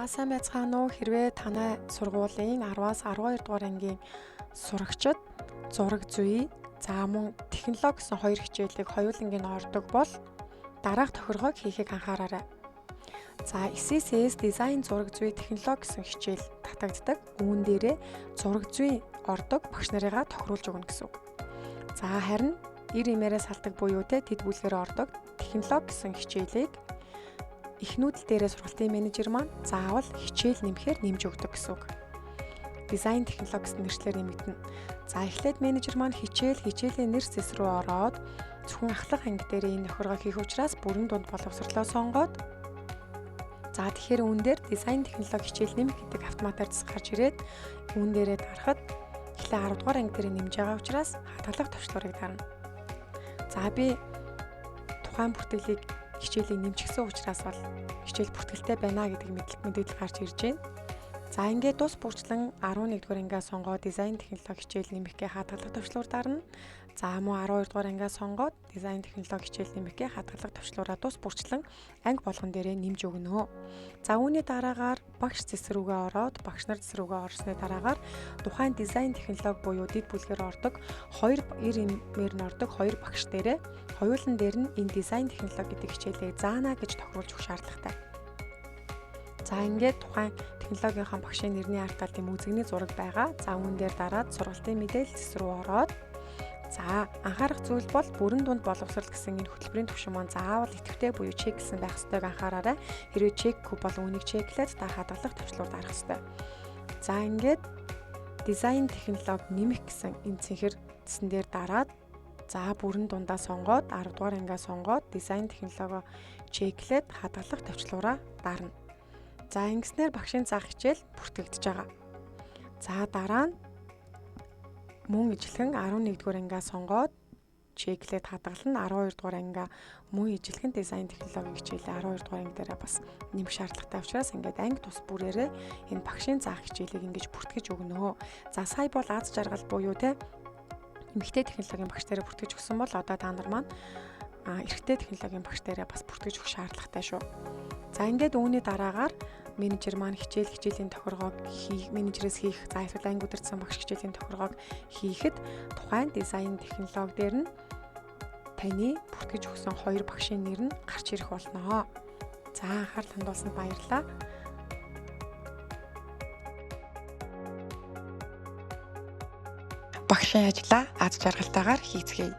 Сайн байцгаана уу? Хэрвээ танай сургуулийн 10-аас 12 дугаар ангийн сурагчид зураг зүй, мөн технологи гэсэн хоёр хичээлийг хоёулангийн ордог бол дараах тохиргоог хийхийг анхаараарай. SSS дизайн зураг зүй технологи гэсэн хичээл татагддаг. Үүн дээрээ зураг зүй ордог багш нарыгаа тохируулж өгнө гэсэн үг. Харин 90 имээрээ салдаг буюу тэд бүлгээр ордог технологи гэсэн хичээлийг эхнүүдэл дээрээ сургалтын менежер маань заавал хичээл нэмэхээр нэмж өгдөг гэсэн үг. Дизайн технологи гэсэн нэршлэр нэмэгдэнэ. Эхлээд менежер маань хичээлийн нэр зэс рүү ороод зөвхөн ахлах анги дээр энэ тохиргоо хийх учраас бүрэн дунд боловсролоо сонгоод тэгэхээр үүн дээр дизайн технологи хичээл нэмэх гэдэг автоматар гарч ирээд үүн дээрээ дарахад эхлээ 10 дугаар анги дээр нэмж байгаа учраас хадгалах төвчлөрийг дарна. Би тухайн бүртгэлийг хичээлийг нэмчихсэн учраас бол хичээл бүртгэлтэй байна гэдэг мэдээлэл гарч ирж байна. Ингээд тус бүрчлэн 11 дугаар ангиа сонгоод дизайн технологи хичээл нэмэхгээ хадгалах төвчлөр дарна. Мөн 12 дугаар ангиа сонгоод дизайн технологи хичээл нэмэхгээ хадгалах төвчлөрөө тус бүрчлэн анги болгон дээрээ нэмж өгнө. Үүний дараагаар багш зэс рүүгээ ороод багш нар зэс рүүгээ орсны дараагаар тухайн дизайн технологи буюу дэд бүлгээр ордог 90 имээр нь ордог 2 багш дээрээ хоёулан дээр нь энэ дизайн технологи гэдэг хичээлийг заана гэж тохируулж өгөх шаардлагатай. Ингээд тухайн технологийнхаа багшийн нэрний ард талд юм үзэгний зураг байгаа. Үүн дээр дараад сургалтын мэдээлэл рүү ороод анхаарах зүйл бол бүрэн дунд боловсрол гэсэн энэ хөтөлбөрийн түвшин маань заавал идэвхтэй буюу чек гэсэн байх ёстойг анхаараарай. Хэрвээ чекгүй бол үүнийг чеклээд хадгалах төвчлөр дарах ёстой. Ингээд дизайн технологи нэмэх гэсэн энэ цэнхэр дээр дараад бүрэн дундаа сонгоод 10 дугаар ангиа сонгоод дизайн технологи чеклээд хадгалах төвчлөрөө дарна. Ингэснээр багшийн заах хичээл бүртгэгдэж байгаа. Дараа нь мөн ижилхэн 11 дугаар ангиа сонгоод чеклээд хадгална. 12 дугаар ангиа мөн ижилхэн дизайн технологи хичээлээ 12 дугаар анги дээр бас нэмэх шаардлагатай учраас анги тус бүрээрээ энэ багшийн заах хичээлийг ингэж бүртгэж өгнө. Сая бол аз жаргал буюу эмэгтэй технологийн багш дээрээ бүртгэж өгсөн бол одоо та нар маань эрэгтэй технологийн багш дээрээ бас бүртгэж өгөх шаардлагатай шүү. Ингээд үүний дараагаар менежер маань хичээлийн тохиргоог менежерээс хийх, эсвэл анги удирдсан багш хичээлийн тохиргоог хийхэд тухайн дизайн технологи дээр нь таны бүртгэж өгсөн 2 багшийн нэр нь гарч ирэх болно. Анхаарал хандуулсанд баярлалаа. Багшийн ажлаа аз жаргалтайгаар хийцгээе.